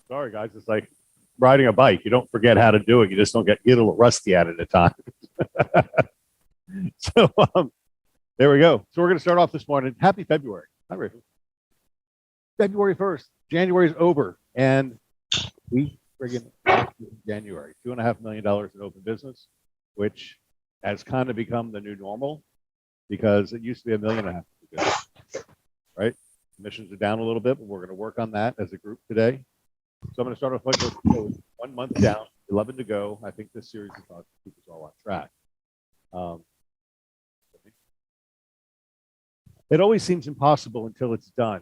Sorry, guys. It's like riding a bike. You don't forget how to do it. You just don't get a little rusty at it at times. so there we go. So we're going to start off this morning. Happy February. Hi, Rachel. February 1st. January is over. And we friggin' January. $2.5 million in open business, which has kind of become the new normal because it used to be $1.5 million. Right? Emissions are down a little bit, but we're going to work on that as a group today. So I'm going to start off with 1 month down, 11 to go. I think this series is about to keep us all on track. It always seems impossible until it's done.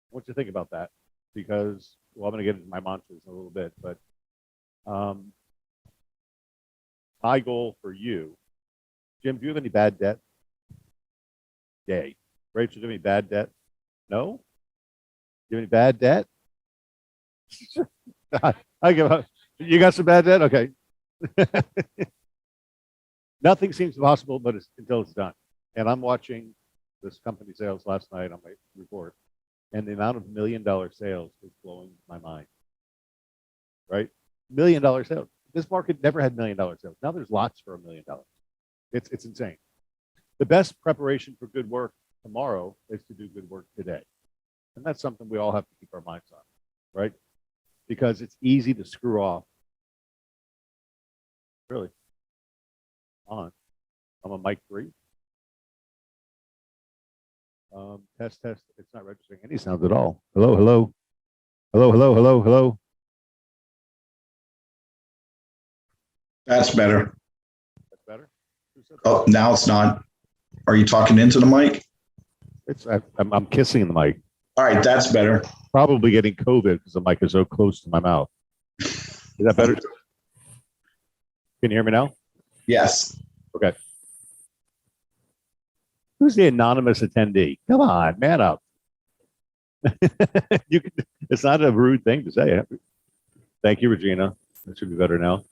What do you think about that? Because, well, I'm going to get into my mantras in a little bit, but my goal for you, Jim, do you have any bad debt? Yay. Rachel, do you have any bad debt? No? Do you have any bad debt? I give up. You got some bad debt? Okay. Nothing seems possible, but until it's done. And I'm watching this company sales last night on my report, and the amount of $1 million sales is blowing my mind. Right? $1 million sales. This market never had $1 million sales. Now there's lots for $1 million. It's insane. The best preparation for good work tomorrow is to do good work today. And that's something we all have to keep our minds on, right? Because it's easy to screw off. Really? On. I'm on mic 3. Test. It's not registering any sounds at all. Hello. That's better. That's better? Oh, now it's not. Are you talking into the mic? I'm kissing the mic. All right, that's better. Probably getting COVID because the mic is so close to my mouth. Is that better? Can you hear me now? Yes. Okay. Who's the anonymous attendee? Come on, man up. It's not a rude thing to say. Thank you, Regina. That should be better now.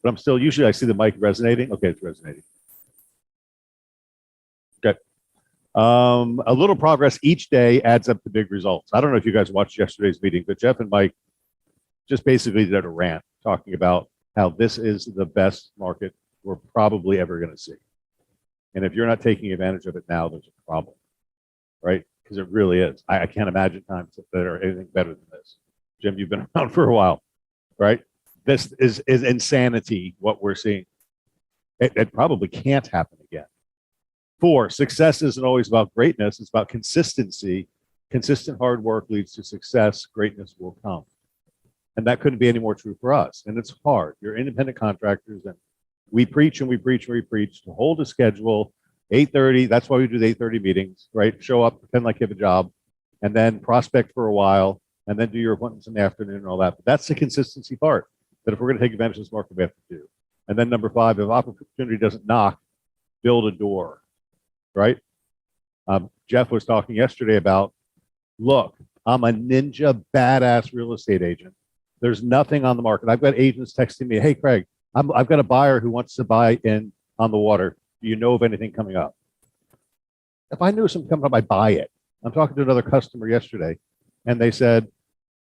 But I'm still, usually I see the mic resonating. Okay, it's resonating. Okay. A little progress each day adds up to big results. I don't know if you guys watched yesterday's meeting, but Jeff and Mike just basically did a rant talking about how this is the best market we're probably ever going to see. And if you're not taking advantage of it now, there's a problem, right? Because it really is. I can't imagine times that are anything better than this. Jim, you've been around for a while, right? This is insanity, what we're seeing. It probably can't happen again. 4, success isn't always about greatness. It's about consistency. Consistent hard work leads to success. Greatness will come. And that couldn't be any more true for us. And it's hard. You're independent contractors, and we preach and we preach and we preach to hold a schedule, 8:30. That's why we do the 8:30 meetings, right? Show up, pretend like you have a job, and then prospect for a while, and then do your appointments in the afternoon and all that. But that's the consistency part that if we're going to take advantage of this market, we have to do. And then number 5, if opportunity doesn't knock, build a door, right? Jeff was talking yesterday about, look, I'm a ninja badass real estate agent. There's nothing on the market. I've got agents texting me, hey, Craig, I've got a buyer who wants to buy in on the water. Do you know of anything coming up? If I knew something coming up, I'd buy it. I'm talking to another customer yesterday, and they said,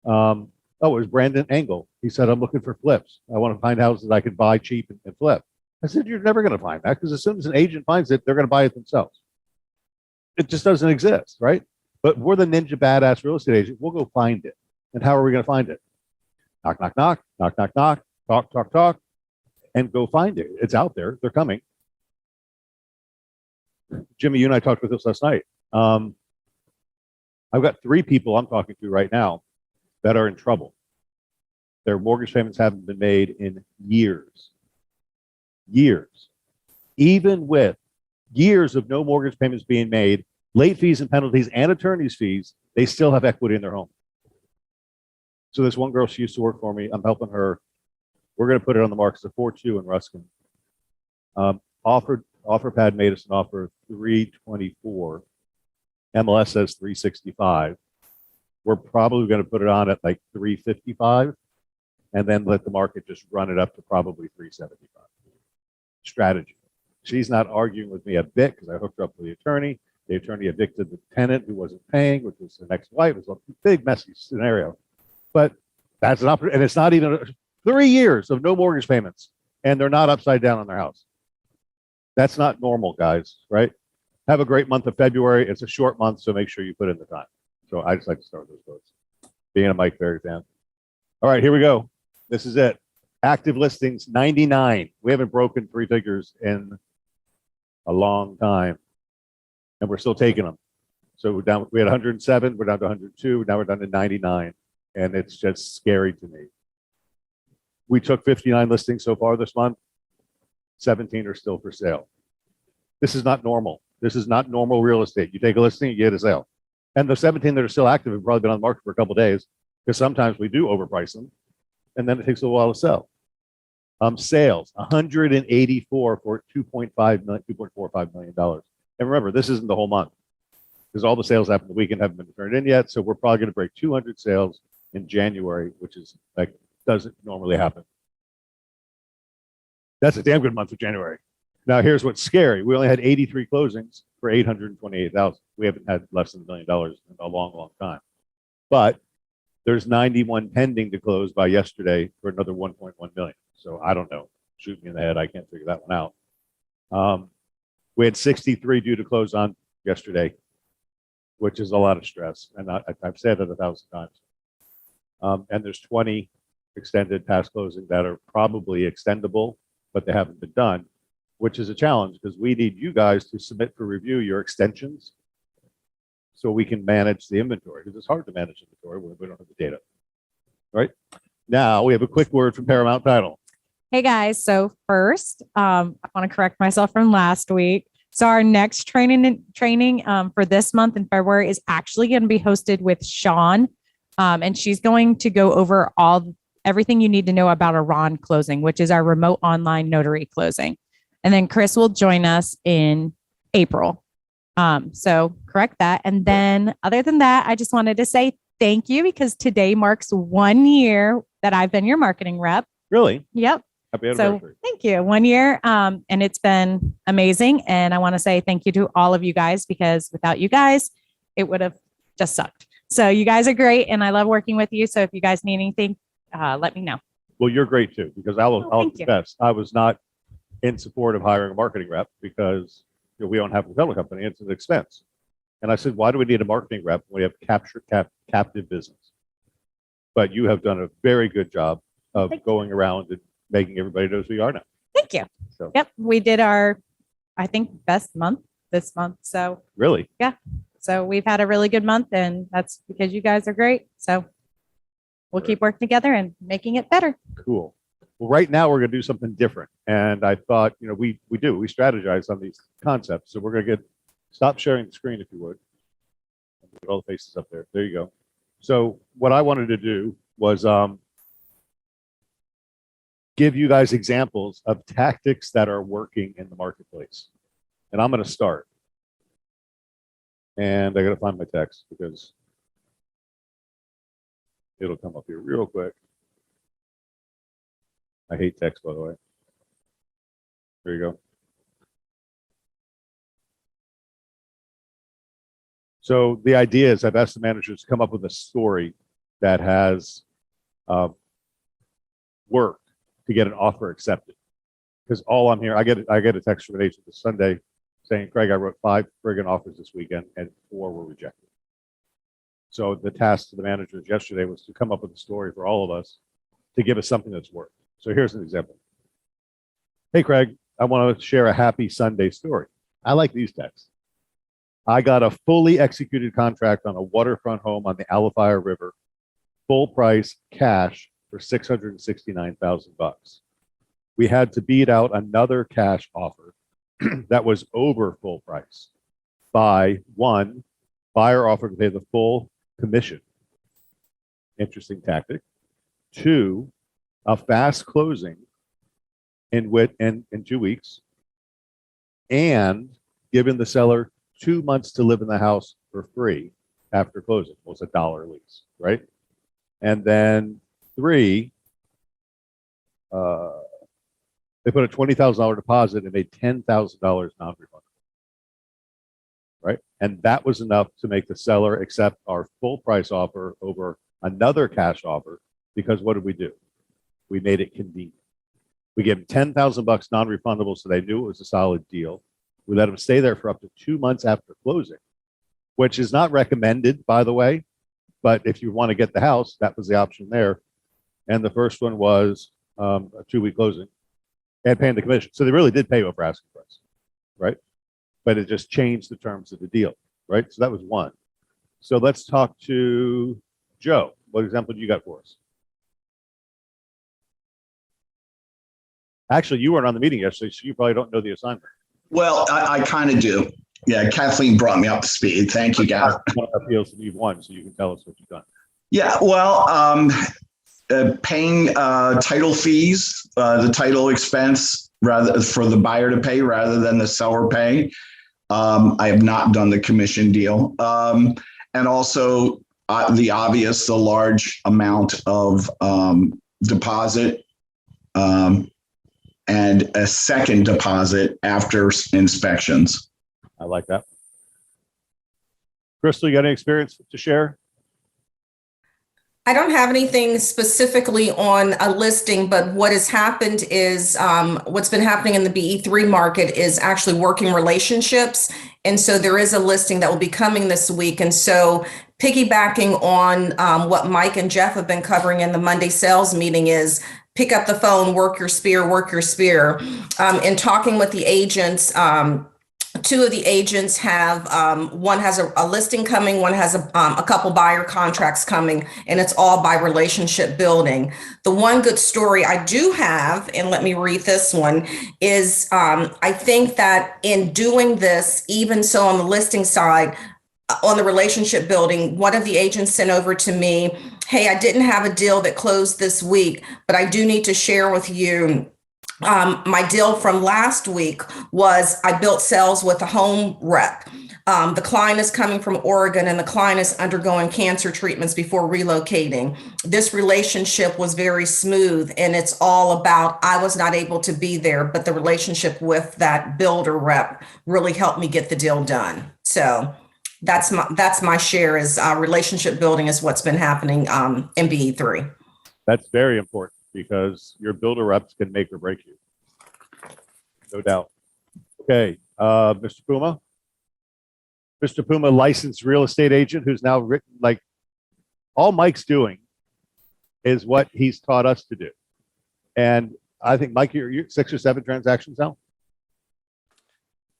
oh, it was Brandon Engel. He said, I'm looking for flips. I want to find houses I could buy cheap and flip. I said, you're never going to find that because as soon as an agent finds it, they're going to buy it themselves. It just doesn't exist, right? But we're the ninja badass real estate agent. We'll go find it. And how are we going to find it? Knock, knock, knock, knock, knock, knock, talk, talk, talk, and go find it. It's out there. They're coming. Jimmy, you and I talked about this last night. I've got 3 people I'm talking to right now that are in trouble. Their mortgage payments haven't been made in years. Years. Even with years of no mortgage payments being made, late fees and penalties and attorney's fees, they still have equity in their home. So this one girl, she used to work for me. I'm helping her. We're going to put it on the market. It's a 4.2 in Ruskin. Offer pad made us an offer of 324. MLS says 365. We're probably going to put it on at like 355 and then let the market just run it up to probably 375. Strategy. She's not arguing with me a bit because I hooked her up with the attorney. The attorney evicted the tenant who wasn't paying, which was the ex-wife. It was a big messy scenario. But that's an opportunity, and it's not even 3 years of no mortgage payments, and they're not upside down on their house. That's not normal, guys, right? Have a great month of February. It's a short month, so make sure you put in the time. So I just like to start with those quotes. Being a Mike Ferry fan. All right, here we go. This is it. Active listings, 99. We haven't broken 3 figures in a long time, and we're still taking them. So we're down. We had 107. We're down to 102. Now we're down to 99, and it's just scary to me. We took 59 listings so far this month. 17 are still for sale. This is not normal. This is not normal real estate. You take a listing, you get a sale. And the 17 that are still active have probably been on the market for a couple of days, because sometimes we do overprice them, and then it takes a while to sell. Sales, 184 for $2.5 million, $2.45 million. And remember, this isn't the whole month, because all the sales happened the weekend haven't been turned in yet. So we're probably going to break 200 sales in January, which is like doesn't normally happen. That's a damn good month for January. Now here's what's scary. We only had 83 closings for $828,000. We haven't had less than $1 million in a long, long time. But there's 91 pending to close by yesterday for another 1.1 million. So I don't know. Shoot me in the head. I can't figure that one out. We had 63 due to close on yesterday, which is a lot of stress. And I've said it 1,000 times. And there's 20 extended past closing that are probably extendable, but they haven't been done, which is a challenge because we need you guys to submit for review your extensions so we can manage the inventory, because it's hard to manage inventory when we don't have the data. Right? Now we have a quick word from Paramount Title. Hey guys, so first, I want to correct myself from last week. So our next training for this month in February is actually going to be hosted with Sean, and she's going to go over everything you need to know about a RON closing, which is our remote online notary closing. And then Chris will join us in April. So correct that. And then other than that, I just wanted to say thank you, because today marks 1 year that I've been your marketing rep. Really? Yep. Happy anniversary. So thank you. 1 year. And it's been amazing. And I want to say thank you to all of you guys, because without you guys, it would have just sucked. So you guys are great. And I love working with you. So if you guys need anything, let me know. Well, you're great too, because I'll thank you. confess, I was not in support of hiring a marketing rep because we don't have a title company. It's an expense. And I said, why do we need a marketing rep when we have captive business? But you have done a very good job of going around and making everybody knows who you are now. Thank you. So. Yep. We did our, I think, best month this month. So really? Yeah. So we've had a really good month, and that's because you guys are great. So we'll keep working together and making it better. Cool. Well, right now we're going to do something different. And I thought, we strategize on these concepts. So we're going to stop sharing the screen if you would. Put all the faces up there. There you go. So what I wanted to do was give you guys examples of tactics that are working in the marketplace. And I'm going to start. And I got to find my text because it'll come up here real quick. I hate text, by the way. There you go. So the idea is I've asked the managers to come up with a story that has worked to get an offer accepted. Because all I'm here, I get a text from an agent this Sunday saying, Craig, I wrote 5 friggin' offers this weekend and 4 were rejected. So the task to the managers yesterday was to come up with a story for all of us to give us something that's worked. So here's an example. Hey, Craig, I want to share a happy Sunday story. I like these texts. I got a fully executed contract on a waterfront home on the Alafaya River, full price cash for $669,000. We had to beat out another cash offer that was over full price by one, buyer offered to pay the full commission. Interesting tactic. 2, a fast closing in 2 weeks, and giving the seller 2 months to live in the house for free after closing. Well, it's a $1 lease, right? And then 3, they put a $20,000 deposit and made $10,000 non-refundable. right? And that was enough to make the seller accept our full price offer over another cash offer, because what did we do? We made it convenient. We gave them 10,000 bucks non-refundable, so they knew it was a solid deal. We let them stay there for up to 2 months after closing, which is not recommended, by the way. But if you want to get the house, that was the option there. And the first one was a 2-week closing and paying the commission. So they really did pay over asking price, right? But it just changed the terms of the deal, right? So that was one. So let's talk to Joe. What example do you got for us? Actually, you weren't on the meeting yesterday, so you probably don't know the assignment. Well, I kind of do. Yeah, Kathleen brought me up to speed. Thank you, Gavin. Appeals that you've won, so you can tell us what you've done. Yeah, well, paying title fees, the title expense rather for the buyer to pay rather than the seller pay. I have not done the commission deal. And also the obvious, the large amount of deposit and a second deposit after inspections. I like that. Crystal, you got any experience to share? I don't have anything specifically on a listing, but what has happened is what's been happening in the BE3 market is actually working relationships. And so there is a listing that will be coming this week. And so piggybacking on what Mike and Jeff have been covering in the Monday sales meeting is pick up the phone, work your spear, work your spear. In talking with the agents, two of the agents have, one has a listing coming, one has a couple buyer contracts coming, and it's all by relationship building. The one good story I do have, and let me read this one, is I think that in doing this, even so on the listing side, on the relationship building, one of the agents sent over to me, hey, I didn't have a deal that closed this week, but I do need to share with you my deal from last week was I built sales with a home rep. The client is coming from Oregon and the client is undergoing cancer treatments before relocating. This relationship was very smooth and it's all about, I was not able to be there, but the relationship with that builder rep really helped me get the deal done. So that's my share is relationship building is what's been happening in BE3. That's very important because your builder reps can make or break you. No doubt. Okay, Mr. Puma. Mr. Puma, licensed real estate agent who's now written, like, all Mike's doing is what he's taught us to do. And I think, Mike, you're 6 or 7 transactions now?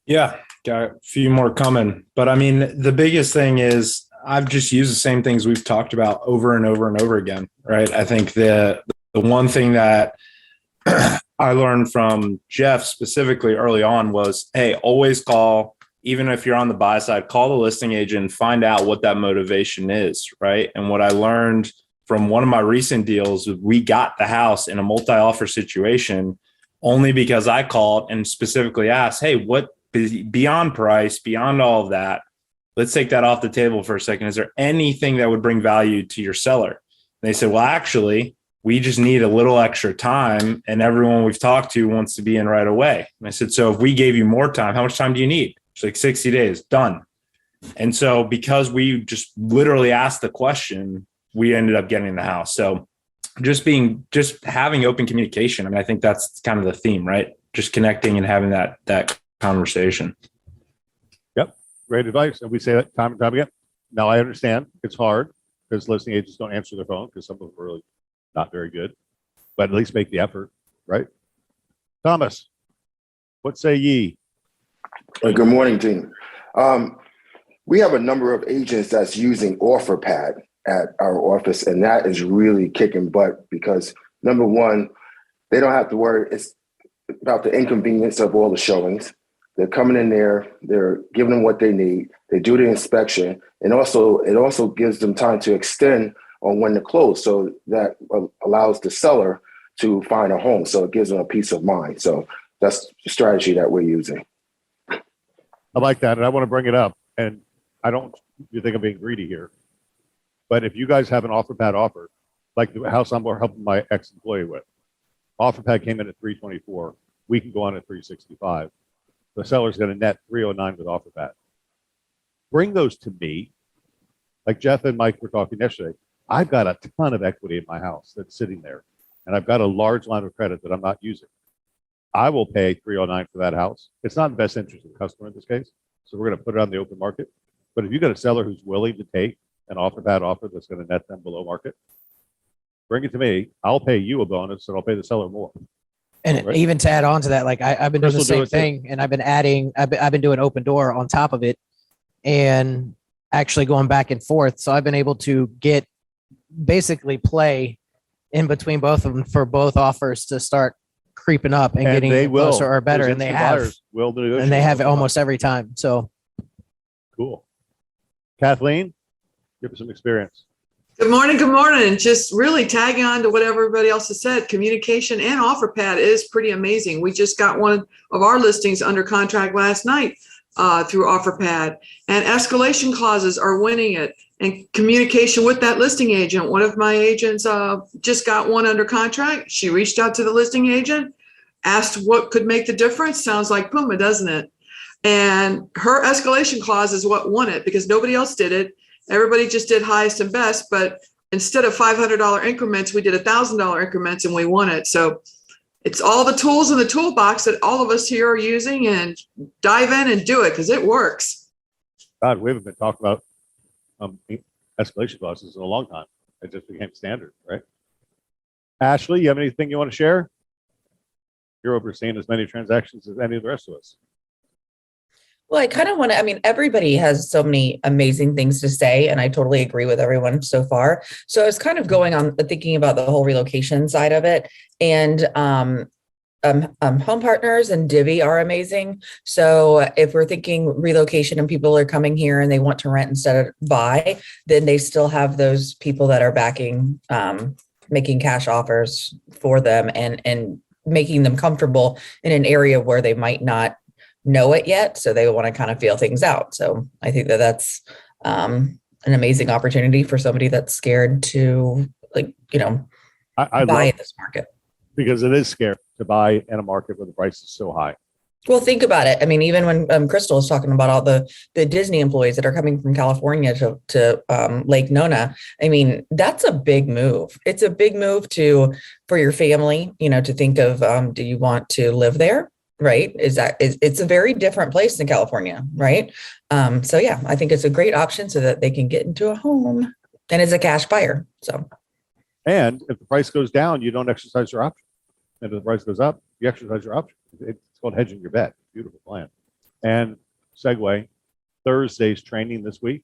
Yeah, got a few more coming. But I mean, the biggest thing is I've just used the same things we've talked about over and over and over again, right? I think the one thing that I learned from Jeff specifically early on was, hey, always call, even if you're on the buy side, call the listing agent and find out what that motivation is, right? And what I learned from one of my recent deals, we got the house in a multi-offer situation only because I called and specifically asked, hey, what beyond price, beyond all of that, let's take that off the table for a second. Is there anything that would bring value to your seller? And they said, well, actually, we just need a little extra time and everyone we've talked to wants to be in right away. And I said, so if we gave you more time, how much time do you need? It's like 60 days, done. And so because we just literally asked the question, we ended up getting the house. So just having open communication. I mean, I think that's kind of the theme, right? Just connecting and having that conversation. Yep. Great advice. And we say that time and time again. Now I understand it's hard because listing agents don't answer their phone because some of them are really not very good, but at least make the effort, right? Thomas, what say ye? Good morning, team. We have a number of agents that's using OfferPad at our office, and that is really kicking butt because, number one, they don't have to worry about the inconvenience of all the showings. They're coming in there, they're giving them what they need, they do the inspection, and it also gives them time to extend on when to close, so that allows the seller to find a home. So it gives them a peace of mind. So that's the strategy that we're using. I like that, and I want to bring it up. And I don't, you think I'm being greedy here, but if you guys have an OfferPad offer, like the house I'm helping my ex-employee with, OfferPad came in at 324. We can go on at 365. The seller's going to net 309 with OfferPad. bring those to me. Like Jeff and Mike were talking yesterday. I've got a ton of equity in my house that's sitting there, and I've got a large line of credit that I'm not using. I will pay 309 for that house. It's not in the best interest of the customer in this case, so we're going to put it on the open market. But if you've got a seller who's willing to take an offer that's going to net them below market, bring it to me. I'll pay you a bonus, and I'll pay the seller more. And Right. even to add on to that, like I've been doing the Crystal, do same it too. thing, and I've been doing open door on top of it, and actually going back and forth. So I've been able to get basically play in between both of them for both offers to start creeping up and And getting they will. closer or better, Those and they instant have, buyers will negotiate and they have it those almost every time. So Cool. Kathleen, give us some experience. Good morning. Good morning. Just really tagging on to what everybody else has said. Communication and OfferPad is pretty amazing. We just got one of our listings under contract last night through OfferPad, and escalation clauses are winning it. And communication with that listing agent. One of my agents just got one under contract. She reached out to the listing agent, asked what could make the difference. Sounds like Puma, doesn't it? And her escalation clause is what won it because nobody else did it. Everybody just did highest and best, but instead of $500 increments, we did $1,000 increments and we won it. So it's all the tools in the toolbox that all of us here are using, and dive in and do it because it works. God, we haven't been talking about escalation clauses in a long time. It just became standard, right? Ashley, you have anything you want to share? You're overseeing as many transactions as any of the rest of us. Well, I kind of want to, I mean, everybody has so many amazing things to say, and I totally agree with everyone so far. So I was kind of going on thinking about the whole relocation side of it, and Home Partners and Divvy are amazing. So if we're thinking relocation and people are coming here and they want to rent instead of buy, then they still have those people that are backing, making cash offers for them and making them comfortable in an area where they might not know it yet. So they want to kind of feel things out. So I think that that's an amazing opportunity for somebody that's scared to I buy love in this market. because it is scary to buy in a market where the price is so high. Well, think about it. I mean, even when Crystal was talking about all the Disney employees that are coming from California to Lake Nona, I mean, that's a big move. It's a big move for your family, to think of, do you want to live there? Right. It's a very different place than California. Right. So, yeah, I think it's a great option so that they can get into a home, and it's a cash buyer. So, And if the price goes down, you don't exercise your option. And if the price goes up, you exercise your option. It's called hedging your bet. Beautiful plan. And segue, Thursday's training this week,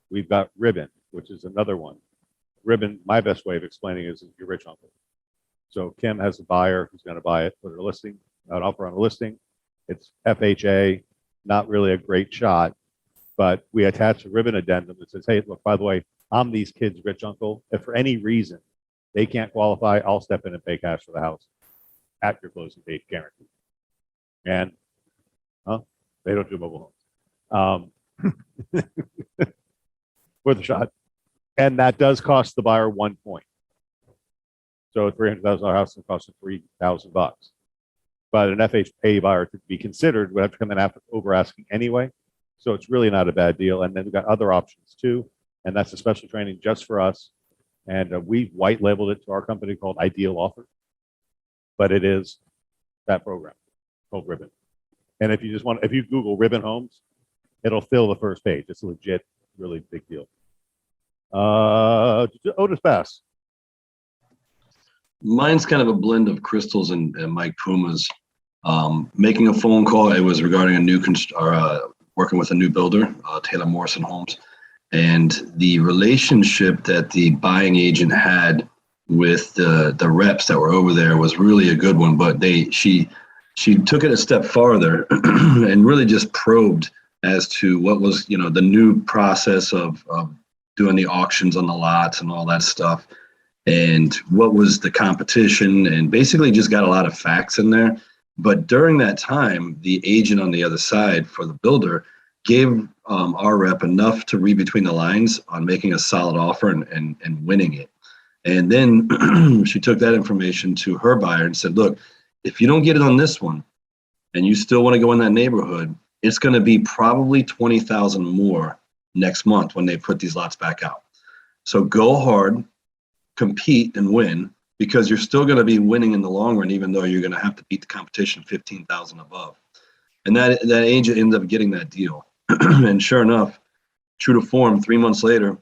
we've got Ribbon, which is another one. Ribbon, my best way of explaining is your rich uncle. So Kim has a buyer who's going to buy it, put her listing, not offer on a listing. It's FHA, not really a great shot, but we attach a Ribbon addendum that says, hey, look, by the way, I'm these kids' rich uncle. If for any reason they can't qualify, I'll step in and pay cash for the house at your closing date, guaranteed. And they don't do mobile homes. Worth a shot. And that does cost the buyer 1 point. So a $300,000 house can cost $3,000. But an FHA buyer to be considered would have to come in over asking anyway. So it's really not a bad deal. And then we've got other options too. And that's a special training just for us. And we've white labeled it to our company called Ideal Offer. But it is that program called Ribbon. And if you Google Ribbon Homes, it'll fill the first page. It's a legit, really big deal. Otis Bass. Mine's kind of a blend of Crystal's and Mike Puma's. Making a phone call, it was regarding working with a new builder, Taylor Morrison Homes. And the relationship that the buying agent had with the reps that were over there was really a good one. But she took it a step farther and really just probed as to what was, the new process of doing the auctions on the lots and all that stuff, and what was the competition, and basically just got a lot of facts in there. But during that time, the agent on the other side for the builder gave our rep enough to read between the lines on making a solid offer and winning it. And then she took that information to her buyer and said, look, if you don't get it on this one and you still want to go in that neighborhood, it's going to be probably $20,000 more next month when they put these lots back out. So go hard, compete and win, because you're still going to be winning in the long run, even though you're going to have to beat the competition 15,000 above. And that agent ends up getting that deal. And sure enough, true to form, 3 months later,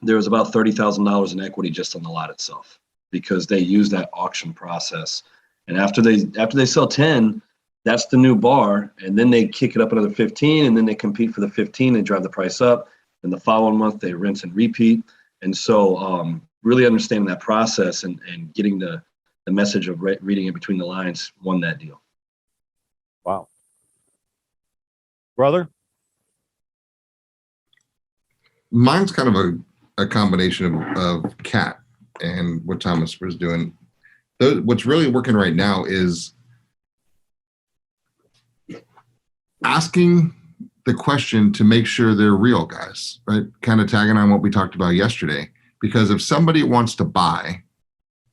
there was about $30,000 in equity just on the lot itself, because they use that auction process. And after they sell 10, that's the new bar. And then they kick it up another 15, and then they compete for the 15 and drive the price up. And the following month they rinse and repeat. And so really understanding that process and getting the message of reading it between the lines won that deal. Wow. Brother? Mine's kind of a combination of CAT and what Thomas was doing. What's really working right now is asking the question to make sure they're real, guys, right? Kind of tagging on what we talked about yesterday. Because if somebody wants to buy,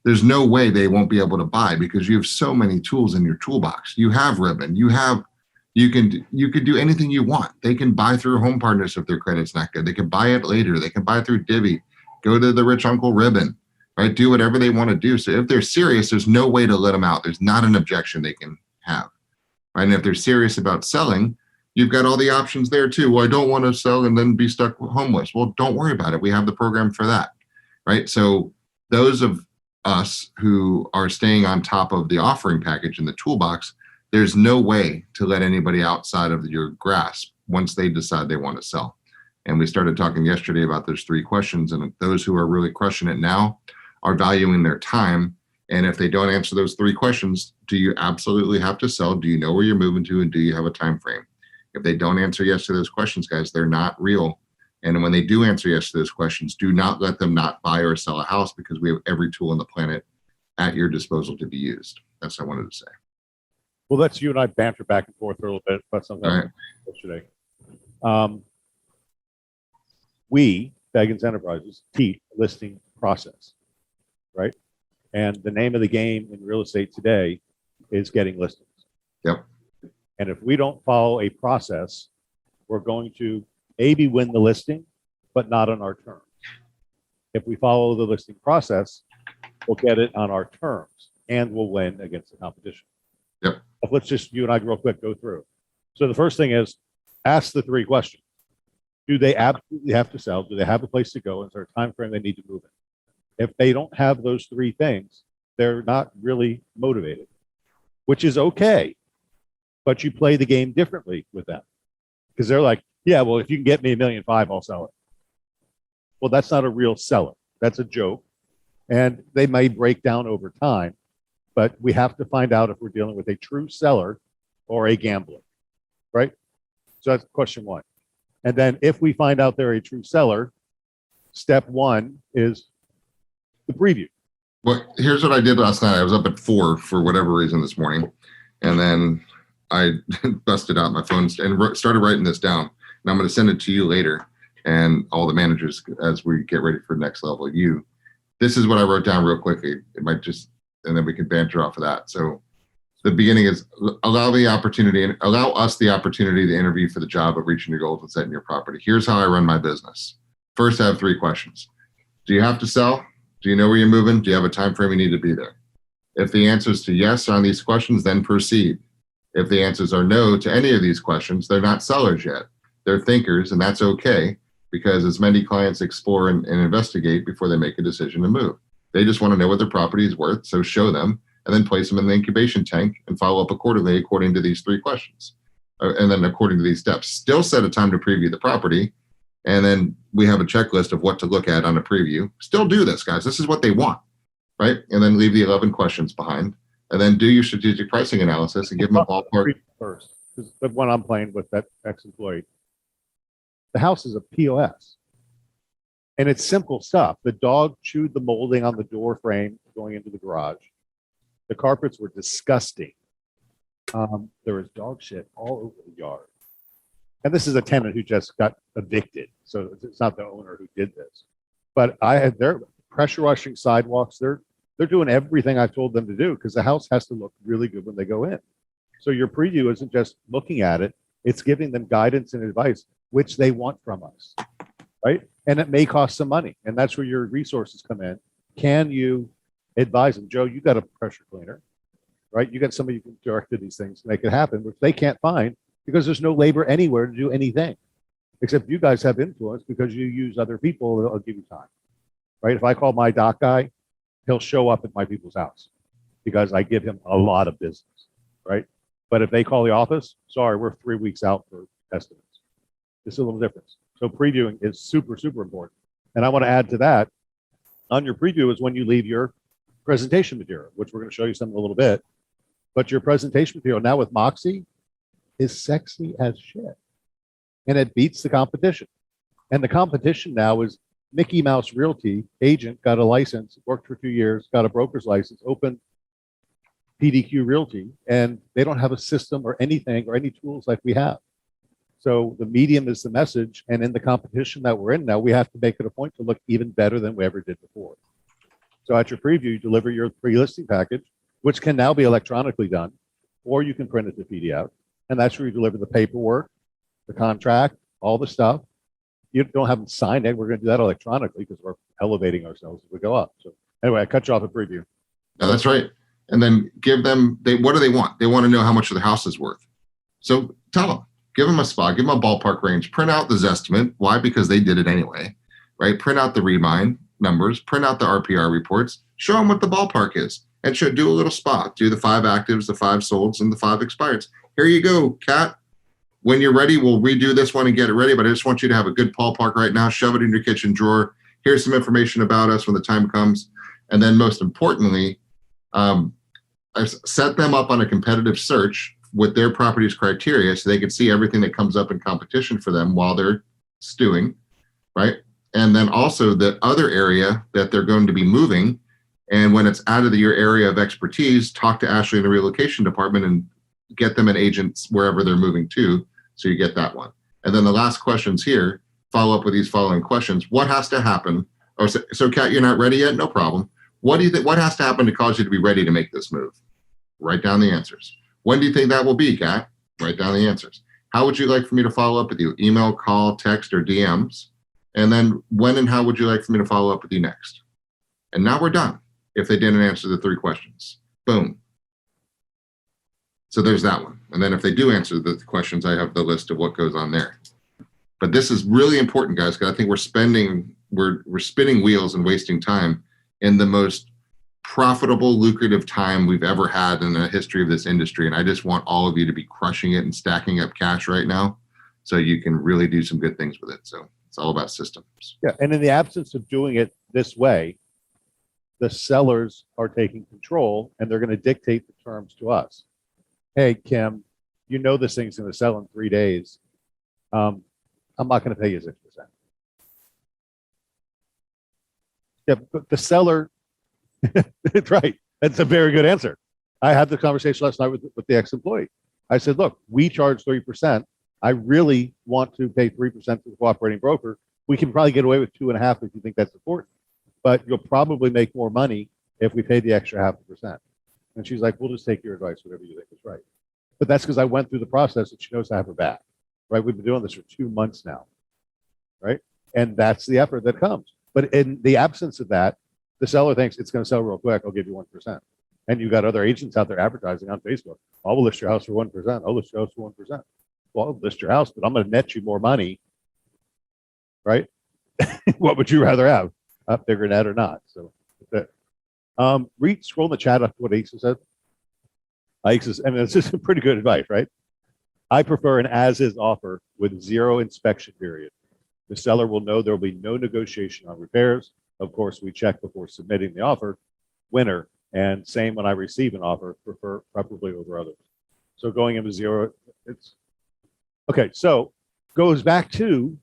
there's no way they won't be able to buy, because you have so many tools in your toolbox. You have Ribbon, you could do anything you want. They can buy through Home Partners if their credit's not good. They can buy it later. They can buy it through Divvy. Go to the Rich Uncle Ribbon, right? Do whatever they want to do. So if they're serious, there's no way to let them out. There's not an objection they can have, right? And if they're serious about selling, you've got all the options there too. Well, I don't want to sell and then be stuck homeless. Well, don't worry about it. We have the program for that, right? So those of us who are staying on top of the offering package in the toolbox, there's no way to let anybody outside of your grasp once they decide they want to sell. And we started talking yesterday about those 3 questions, and those who are really crushing it now are valuing their time. And if they don't answer those 3 questions, do you absolutely have to sell? Do you know where you're moving to? And do you have a time frame? If they don't answer yes to those questions, guys, they're not real. And when they do answer yes to those questions, do not let them not buy or sell a house, because we have every tool on the planet at your disposal to be used. That's what I wanted to say. Well, let's you and I banter back and forth a little bit about something All right. yesterday. We, Beggins Enterprises, teach a listing process, right? And the name of the game in real estate today is getting listings. Yep. And if we don't follow a process, we're going to maybe win the listing, but not on our terms. If we follow the listing process, we'll get it on our terms and we'll win against the competition. Yep. Let's just, you and I real quick, go through. So the first thing is ask the 3 questions. Do they absolutely have to sell? Do they have a place to go? Is there a time frame they need to move in? If they don't have those 3 things, they're not really motivated, which is okay. But you play the game differently with them, because they're like, yeah, well, if you can get me $1.5 million, I'll sell it. Well, that's not a real seller. That's a joke. And they may break down over time, but we have to find out if we're dealing with a true seller or a gambler, right? So that's question 1. And then if we find out they're a true seller, step 1 is the preview. Well, here's what I did last night. I was up at 4 for whatever reason this morning. And then I busted out my phone and started writing this down. And I'm going to send it to you later and all the managers as we get ready for next level. This is what I wrote down real quickly. It might just, and then we can banter off of that. So the beginning is allow us the opportunity to interview for the job of reaching your goals and setting your property. Here's how I run my business. First, I have 3 questions. Do you have to sell? Do you know where you're moving? Do you have a time frame you need to be there? If the answers to yes on these questions, then proceed. If the answers are no to any of these questions, they're not sellers yet. They're thinkers, and that's okay, because as many clients explore and investigate before they make a decision to move. They just want to know what their property is worth, so show them, and then place them in the incubation tank and follow up accordingly according to these 3 questions. And then according to these steps, still set a time to preview the property. And then we have a checklist of what to look at on a preview. Still do this, guys. This is what they want, right? And then leave the 11 questions behind. And then do your strategic pricing analysis and give them a ballpark. First, because the one I'm playing with, that ex-employee, the house is a POS. And it's simple stuff. The dog chewed the molding on the door frame going into the garage. The carpets were disgusting. There was dog shit all over the yard. And this is a tenant who just got evicted. So it's not the owner who did this. But they're pressure washing sidewalks. They're doing everything I've told them to do, because the house has to look really good when they go in. So your preview isn't just looking at it. It's giving them guidance and advice. which they want from us, right? And it may cost some money, and that's where your resources come in. Can you advise them? Joe, you got a pressure cleaner, right? You got somebody you can direct to these things to make it happen, which they can't find because there's no labor anywhere to do anything, except you guys have influence because you use other people that'll give you time, right? If I call my dock guy, he'll show up at my people's house because I give him a lot of business, right? But if they call the office, sorry, we're 3 weeks out for estimates. It's a little difference. So previewing is super, super important. And I want to add to that, on your preview is when you leave your presentation material, which we're going to show you some in a little bit. But your presentation material now with Moxie is sexy as shit. And it beats the competition. And the competition now is Mickey Mouse Realty agent, got a license, worked for 2 years, got a broker's license, opened PDQ Realty, and they don't have a system or anything or any tools like we have. So the medium is the message. And in the competition that we're in now, we have to make it a point to look even better than we ever did before. So at your preview, you deliver your pre-listing package, which can now be electronically done, or you can print it to PDF. And that's where you deliver the paperwork, the contract, all the stuff. You don't have them signed it. We're going to do that electronically because we're elevating ourselves as we go up. So anyway, I cut you off at preview. No, that's right. And then give them, what do they want? They want to know how much the house is worth. So tell them, give them a spot, give them a ballpark range, print out the Zestimate. Why? Because they did it anyway, right? Print out the Remine numbers, print out the RPR reports, show them what the ballpark is, and should do a little spot. Do the 5 actives, the 5 solds, and the 5 expireds. Here you go, Kat. When you're ready, we'll redo this one and get it ready, but I just want you to have a good ballpark right now. Shove it in your kitchen drawer. Here's some information about us when the time comes. And then most importantly, I've set them up on a competitive search with their properties criteria so they can see everything that comes up in competition for them while they're stewing, right? And then also the other area that they're going to be moving. And when it's out of your area of expertise, talk to Ashley in the relocation department and get them an agent wherever they're moving to. So you get that one. And then the last questions here, follow up with these following questions. What has to happen? Oh, so Kat, you're not ready yet? No problem. What do you think? What has to happen to cause you to be ready to make this move? Write down the answers. When do you think that will be, Kat? Write down the answers. How would you like for me to follow up with you? Email, call, text, or DMs? And then when and how would you like for me to follow up with you next? And now we're done. If they didn't answer the 3 questions, boom. So there's that one. And then if they do answer the questions, I have the list of what goes on there. But this is really important, guys, because I think we're spinning wheels and wasting time in the most profitable, lucrative time we've ever had in the history of this industry. And I just want all of you to be crushing it and stacking up cash right now so you can really do some good things with it. So it's all about systems. Yeah. And in the absence of doing it this way, the sellers are taking control and they're going to dictate the terms to us. Hey, Kim, you know this thing's going to sell in 3 days. I'm not going to pay you 6%. Yeah, but the seller, that's right. That's a very good answer. I had the conversation last night with the ex-employee. I said, look, we charge 3%. I really want to pay 3% to the cooperating broker. We can probably get away with 2.5% if you think that's important. But you'll probably make more money if we pay the extra 0.5%. And she's like, we'll just take your advice, whatever you think is right. But that's because I went through the process and she knows I have her back, right? We've been doing this for 2 months now, right? And that's the effort that comes. But in the absence of that, the seller thinks it's going to sell real quick. I'll give you 1%. And you got other agents out there advertising on Facebook. I'll list your house for 1%. I'll list your house for 1%. Well, I'll list your house, but I'm going to net you more money, right? What would you rather have? A bigger net or not? So that's it. Scroll in the chat up to what Aixa said. Aixa, I mean, it's just pretty good advice, right? I prefer an as-is offer with 0 inspection period. The seller will know there will be no negotiation on repairs. Of course, we check before submitting the offer. Winner, and same when I receive an offer, preferably over others. So going in with 0, it's okay. So goes back to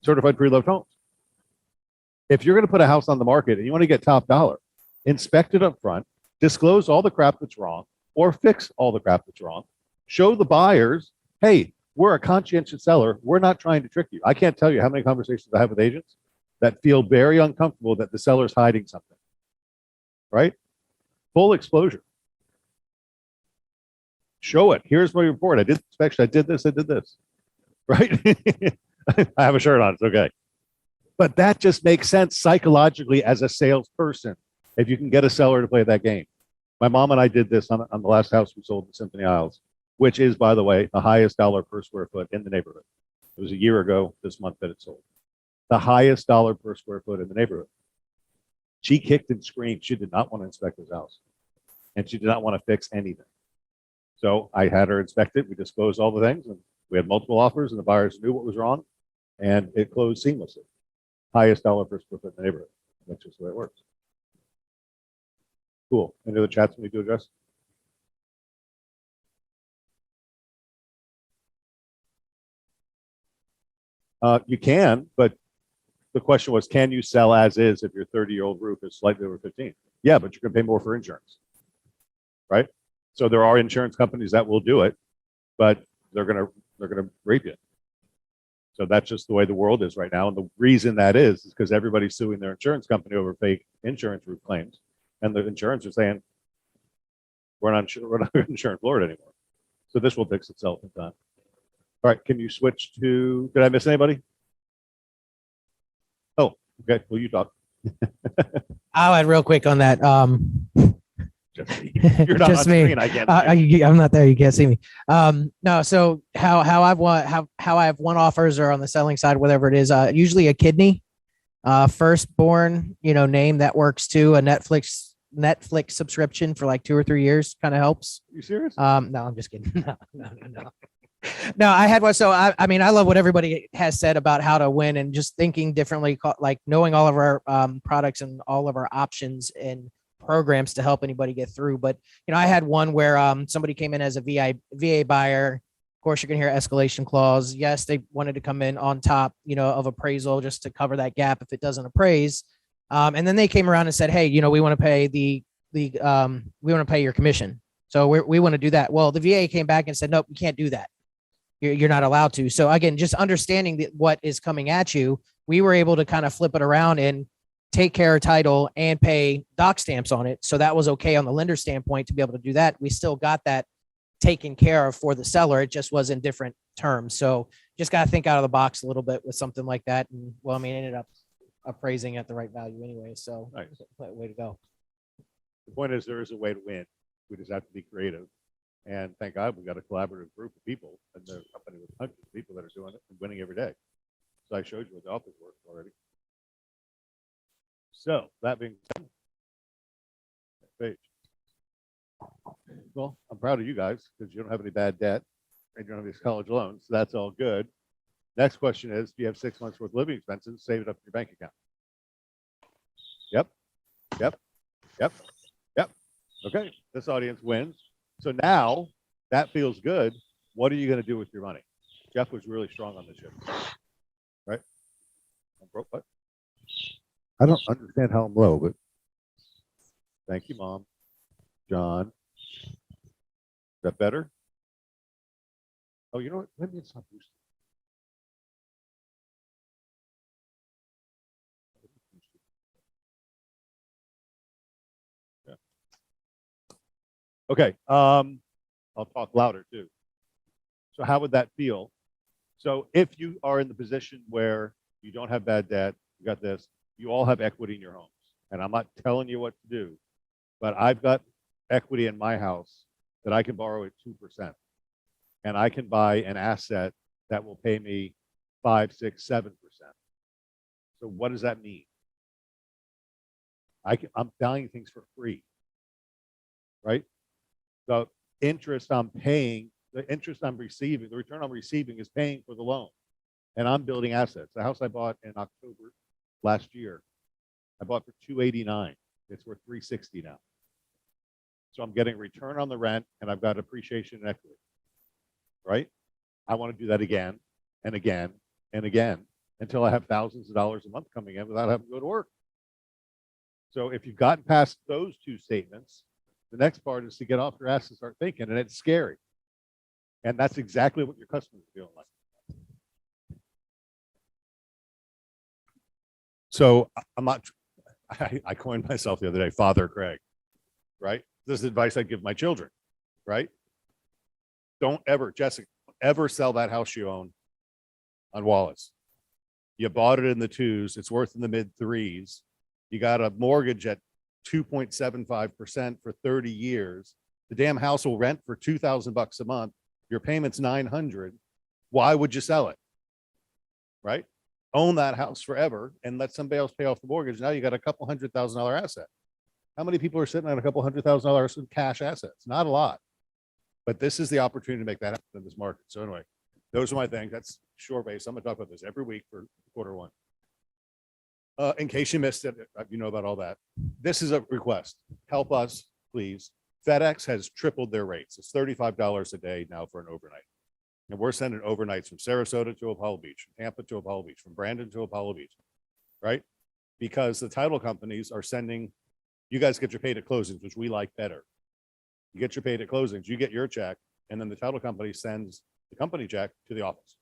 certified pre-loved homes. If you're going to put a house on the market and you want to get top dollar, inspect it up front, disclose all the crap that's wrong or fix all the crap that's wrong. Show the buyers, hey, we're a conscientious seller. We're not trying to trick you. I can't tell you how many conversations I have with agents that feel very uncomfortable that the seller's hiding something, right? Full exposure. Show it. Here's my report. I did inspection. I did this. I did this. Right? I have a shirt on. It's okay. But that just makes sense psychologically as a salesperson. If you can get a seller to play that game. My mom and I did this on the last house we sold in Symphony Isles, which is, by the way, the highest dollar per square foot in the neighborhood. It was a year ago this month that it sold. The highest dollar per square foot in the neighborhood. She kicked and screamed. She did not want to inspect this house. And she did not want to fix anything. So I had her inspect it. We disclosed all the things and we had multiple offers and the buyers knew what was wrong and it closed seamlessly. Highest dollar per square foot in the neighborhood. That's just the way it works. Cool. Any other chats we need to address? You can, but the question was, can you sell as is if your 30-year-old roof is slightly over 15? Yeah, but you're going to pay more for insurance, right? So there are insurance companies that will do it, but they're going to rape you. So that's just the way the world is right now. And the reason that is because everybody's suing their insurance company over fake insurance roof claims. And the insurance are saying, we're not insuring Florida anymore. So this will fix itself in time. All right, can you switch to, did I miss anybody? Oh, okay, well, you talk. I'll add real quick on that. Just me. You're not Just on me. screen, I can't see you. I'm not there. You can't see me. No. So how I have one offers or on the selling side, whatever it is, usually a kidney, firstborn, name that works too. A Netflix subscription for like 2 or 3 years kind of helps. You serious? No, I'm just kidding. No. No, I had one. So I mean, I love what everybody has said about how to win and just thinking differently, like knowing all of our products and all of our options and programs to help anybody get through. But, I had one where somebody came in as a VA buyer. Of course, you're going to hear escalation clause. Yes, they wanted to come in on top, of appraisal just to cover that gap if it doesn't appraise. And then they came around and said, hey, we want to pay we want to pay your commission. So we want to do that. Well, the VA came back and said, nope, you can't do that. You're not allowed to. So again, just understanding what is coming at you, we were able to kind of flip it around and take care of title and pay doc stamps on it. So that was okay on the lender standpoint to be able to do that. We still got that taken care of for the seller. It just was in different terms. So just got to think out of the box a little bit with something like that. And well, I mean, it ended up appraising at the right value anyway. So Nice. Way to go. The point is there is a way to win. We just have to be creative. And thank God we got a collaborative group of people and the company with hundreds of people that are doing it and winning every day. So I showed you what the offers were already. So that being said, next page. Well, I'm proud of you guys because you don't have any bad debt and you don't have any college loans. So that's all good. Next question is, do you have 6 months worth of living expenses? Save it up in your bank account. Yep. Okay, this audience wins. So now that feels good. What are you going to do with your money? Jeff was really strong on this ship, right? What? I don't understand how I'm low, but thank you, Mom. John, is that better? Oh, you know what? Maybe it's not boosted. Yeah. Okay. I'll talk louder too. So how would that feel? So if you are in the position where you don't have bad debt, you got this, you all have equity in your homes. And I'm not telling you what to do, but I've got equity in my house that I can borrow at 2%. And I can buy an asset that will pay me 5, 6, 7%. So what does that mean? I'm buying things for free, right? The interest I'm paying, the interest I'm receiving, the return I'm receiving is paying for the loan. And I'm building assets. The house I bought in October last year, I bought for $289. It's worth $360 now. So I'm getting return on the rent and I've got appreciation and equity, right? I want to do that again and again and again until I have thousands of dollars a month coming in without having to go to work. So if you've gotten past those two statements, the next part is to get off your ass and start thinking, and it's scary. And that's exactly what your customers are feeling like. So I'm not, I coined myself the other day, Father Craig, right? This is advice I give my children, right? don't ever, Jessica, ever sell that house you own on Wallace. You bought it in the twos. It's worth in the mid threes. You got a mortgage at 2.75% for 30 years. The damn house will rent for $2,000 a month. Your payment's $900. Why would you sell it? Right? Own that house forever and let somebody else pay off the mortgage. Now you got a couple $100,000 asset. How many people are sitting on a couple $100,000 in cash assets? Not a lot. But this is the opportunity to make that happen in this market. So anyway, those are my things. That's short base. I'm gonna talk about this every week for quarter one. In case you missed it, you know about all that. This is a request. Help us, please. FedEx has tripled their rates. It's $35 a day now for an overnight. And we're sending overnights from Sarasota to Apollo Beach, from Tampa to Apollo Beach, from Brandon to Apollo Beach, right? Because the title companies are sending, you guys get your paid at closings, which we like better. You get your paid at closings, you get your check, and then the title company sends the company check to the office.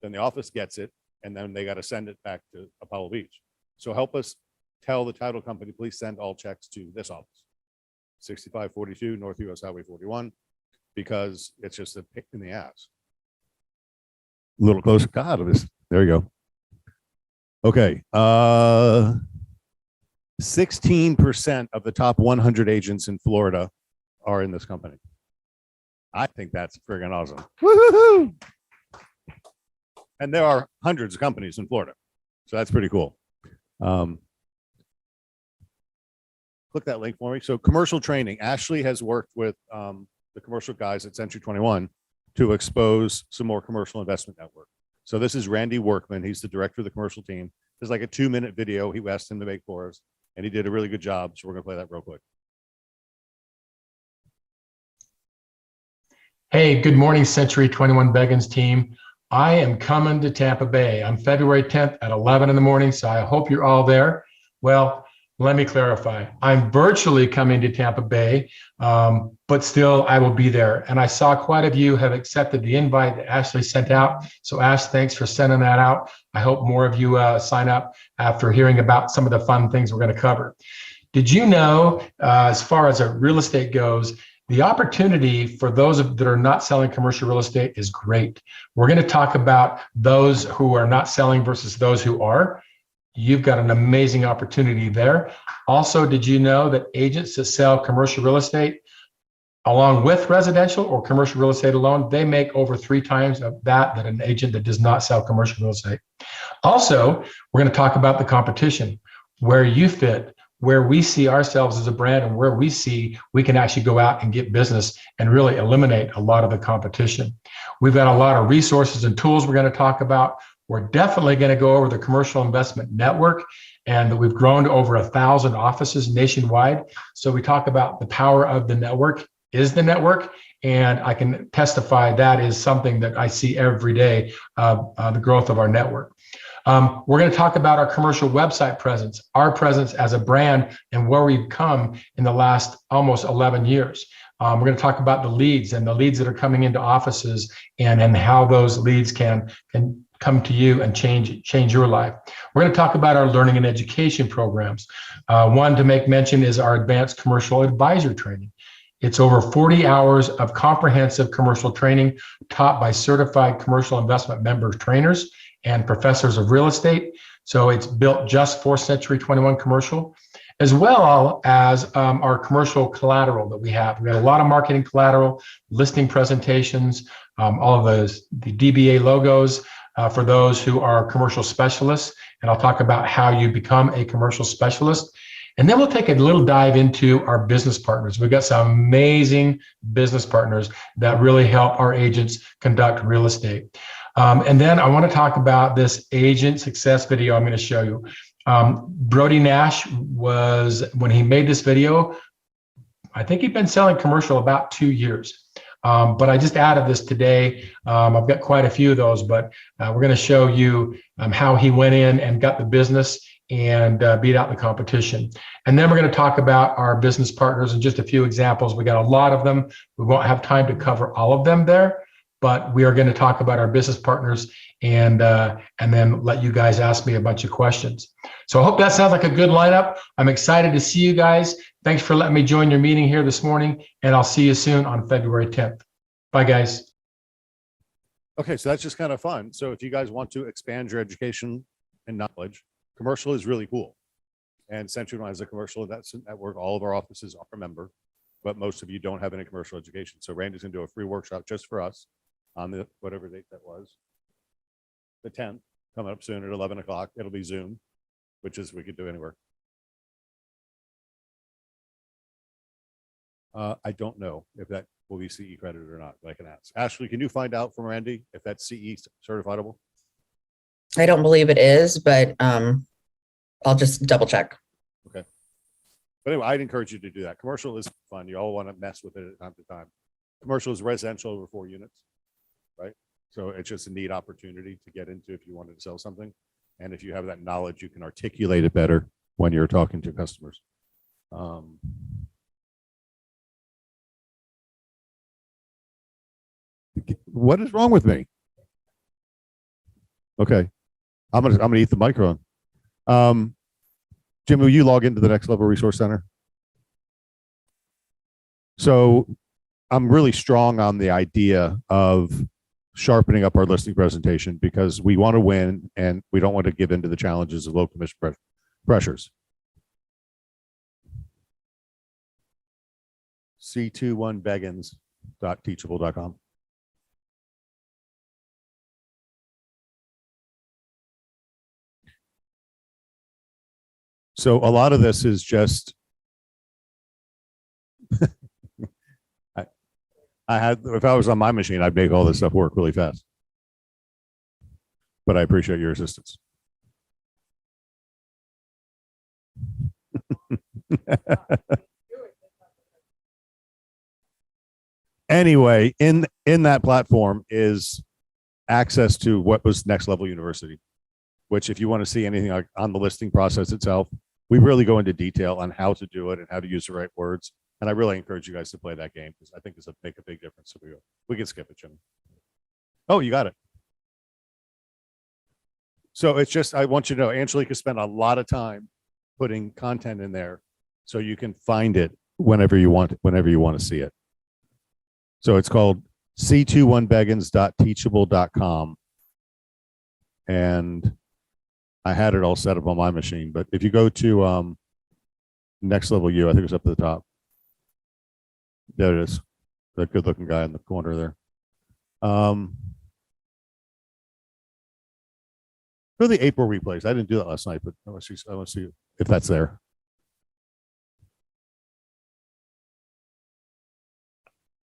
Then the office gets it, and then they got to send it back to Apollo Beach. So help us tell the title company, please send all checks to this office, 6542 North US Highway 41, because it's just a pick in the ass. A little closer. God, there you go. Okay. 16% of the top 100 agents in Florida are in this company. I think that's friggin' awesome. Woo-hoo-hoo! And there are hundreds of companies in Florida. So that's pretty cool. Click that link for me. So commercial training. Ashley has worked with the commercial guys at Century 21 to expose some more commercial investment network. So this is Randy Workman. He's the director of the commercial team. There's like a 2-minute video he asked him to make for us, and he did a really good job. So we're going to play that real quick. Hey, good morning, Century 21 Beggins team. I am coming to Tampa Bay on February 10th at 11 in the morning, so I hope you're all there. Well, let me clarify. I'm virtually coming to Tampa Bay, but still I will be there. And I saw quite a few have accepted the invite that Ashley sent out. So Ash, thanks for sending that out. I hope more of you sign up after hearing about some of the fun things we're going to cover. Did you know, as far as real estate goes, the opportunity for those that are not selling commercial real estate is great. We're going to talk about those who are not selling versus those who are. You've got an amazing opportunity there. Also, did you know that agents that sell commercial real estate along with residential or commercial real estate alone, they make over 3 times of that an agent that does not sell commercial real estate. Also, we're going to talk about the competition, where you fit, where we see ourselves as a brand, and where we see we can actually go out and get business and really eliminate a lot of the competition. We've got a lot of resources and tools we're going to talk about. We're definitely going to go over the commercial investment network, and that we've grown to over 1,000 offices nationwide. So we talk about the power of the network is the network. And I can testify that is something that I see every day, the growth of our network. We're going to talk about our commercial website presence, our presence as a brand, and where we've come in the last almost 11 years. We're going to talk about the leads and the leads that are coming into offices, and how those leads can come to you and change your life. We're going to talk about our learning and education programs. One to make mention is our advanced commercial advisor training. It's over 40 hours of comprehensive commercial training taught by certified commercial investment member trainers and professors of real estate. So it's built just for Century 21 Commercial, as well as our commercial collateral that we have. We got a lot of marketing collateral, listing presentations, all of the DBA logos for those who are commercial specialists. And I'll talk about how you become a commercial specialist. And then we'll take a little dive into our business partners. We've got some amazing business partners that really help our agents conduct real estate. And then I want to talk about this agent success video I'm going to show you. Brody Nash was, when he made this video, I think he'd been selling commercial about 2 years. But I just added this today. I've got quite a few of those, but we're going to show you how he went in and got the business and beat out the competition. And then we're going to talk about our business partners and just a few examples. We got a lot of them. We won't have time to cover all of them there, but we are going to talk about our business partners and then let you guys ask me a bunch of questions. So I hope that sounds like a good lineup. I'm excited to see you guys. Thanks for letting me join your meeting here this morning, and I'll see you soon on February 10th. Bye, guys. Okay, so that's just kind of fun. So if you guys want to expand your education and knowledge, commercial is really cool. And Century One has a commercial that's a network. All of our offices are a member, but most of you don't have any commercial education. So Randy's gonna do a free workshop just for us on the whatever date that was. The 10th, coming up soon at 11 o'clock. It'll be Zoom, which is we could do anywhere. I don't know if that will be CE credited or not, but I can ask. Ashley, can you find out from Randy if that's CE certifiable? I don't believe it is, but I'll just double check. Okay. But anyway, I'd encourage you to do that. Commercial is fun. You all want to mess with it at time to time. Commercial is residential over 4 units, right? So it's just a neat opportunity to get into if you wanted to sell something. And if you have that knowledge, you can articulate it better when you're talking to customers. What is wrong with me? Okay. I'm gonna eat the microphone. Jim, will you log into the Next Level Resource Center? So I'm really strong on the idea of sharpening up our listing presentation because we want to win and we don't want to give in to the challenges of low commission pressures. c21beggins.teachable.com. So a lot of this is just, if I was on my machine, I'd make all this stuff work really fast. But I appreciate your assistance. Anyway, in that platform is access to what was Next Level University, which if you want to see anything like on the listing process itself, we really go into detail on how to do it and how to use the right words. And I really encourage you guys to play that game because I think this will make a big difference. So we can skip it, Jim. Oh, you got it. So it's just, I want you to know, Angelique has spent a lot of time putting content in there so you can find it whenever you want to see it. So it's called c21beggins.teachable.com. And I had it all set up on my machine, but if you go to Next Level U, I think it's up at the top. There it is. That good looking guy in the corner there. Go to the April replays. I didn't do that last night, but I want to see if that's there.